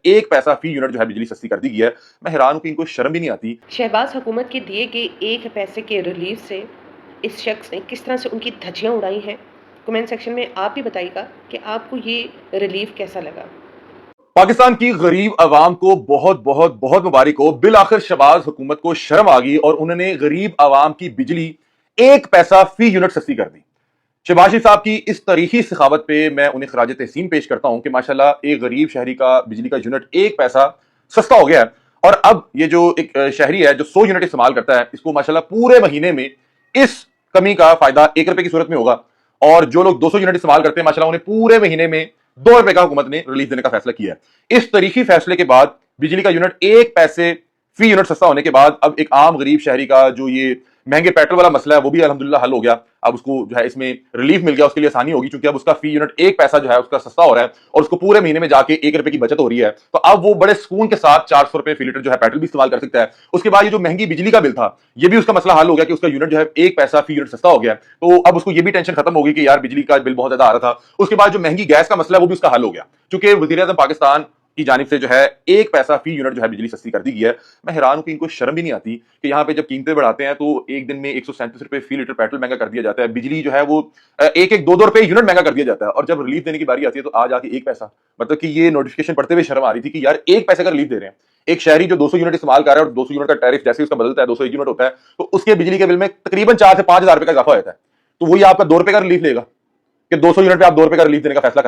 1 पैसा फी यूनिट जो है बिजली सस्ती कर दी गई है। मैं हैरान हूं कि इनको शर्म भी नहीं आती। शहबाज हुकूमत के दिए गए 1 पैसे के रिलीफ से इस शख्स ने किस तरह से उनकी धज्जियां उड़ाई हैं। कमेंट सेक्शन में आप भी बताइएगा कि आपको ये रिलीफ कैसा लगा। पाकिस्तान की गरीब आवाम को बहुत बहुत बहुत मुबारक हो। बिल आखिर शहबाज हुकूमत को शर्म आ गई और उन्होंने गरीब आवाम की बिजली 1 पैसा फी यूनिट सस्ती कर दी। शहबाज शरीफ साहब की इस तारीखी सखावत पे मैं उन्हें खराज तहसीन पेश करता हूं कि माशाल्लाह एक गरीब शहरी का बिजली का यूनिट 1 पैसा सस्ता हो गया है। और अब ये जो एक शहरी है जो 100 यूनिट इस्तेमाल करता है, इसको माशाल्लाह पूरे महीने में इस कमी का फायदा 1 रुपए की सूरत में होगा। और जो लोग 200 यूनिट इस्तेमाल करते हैं, माशाल्लाह उन्हें पूरे महीने में 2 रुपए का हुकूमत ने रिलीफ देने का फैसला किया है। इस तारीखी फैसले के बाद बिजली का यूनिट 1 पैसे फी यूनिट सस्ता होने के बाद अब एक आम गरीब शहरी का जो ये महंगे पेट्रोल वाला मसला है वो भी अल्हम्दुलिल्लाह हल हो गया। अब उसको जो है इसमें रिलीफ मिल गया, उसके लिए आसानी होगी क्योंकि अब उसका फी यूनिट 1 पैसा जो है उसका सस्ता हो रहा है और उसको पूरे महीने में जाके 1 रुपए की बचत हो रही है। तो अब वो बड़े सुकून के साथ 400 रुपए फी लीटर जो है पेट्रोल भी इस्तेमाल कर सकता है। उसके बाद ये जो महंगी बिजली का बिल था, ये भी उसका मसला हल हो गया कि उसका यूनिट जो है 1 पैसा फी यूनिट सस्ता हो गया। तो अब उसको ये भी टेंशन खत्म होगी कि यार बिजली का बिल बहुत ज्यादा आ रहा था। उसके बाद जो महंगी गैस का मसला है वो भी उसका हल हो गया क्योंकि वज़ीर आज़म पाकिस्तान की जानिब से जो है 1 पैसा फी यूनिट जो है बिजली सस्ती कर दी गई है। मैं हैरान हूं कि इनको शर्म भी नहीं आती कि यहाँ पे जब कीमतें बढ़ाते हैं तो एक दिन में 137 रुपए फी लीटर पेट्रोल महंगा कर दिया जाता है, बिजली जो है वो एक एक दो दो रुपए यूनिट महंगा कर दिया जाता है। और जब रिलीफ देने की बारी आती है तो आज आके 1 पैसा, मतलब कि ये नोटिफिकेशन पढ़ते हुए शर्म आ रही थी कि यार 1 पैसे का रिलीफ दे रहे हैं। एक शहरी जो 200 यूनिट इस्तेमाल कर रहा है और 200 यूनिट का टैरिफ जैसे उसका बदलता है, 201 यूनिट होता है, तो उसके बिजली के बिल में तकरीबन 4 से 5 हजार रुपए का इजाफा होता है। तो वही आपका 2 रुपए का रिलीफ लेगा कि 200 यूनिट पे आप 2 रुपए का रिलीफ देने का फैसला कर रहे हैं।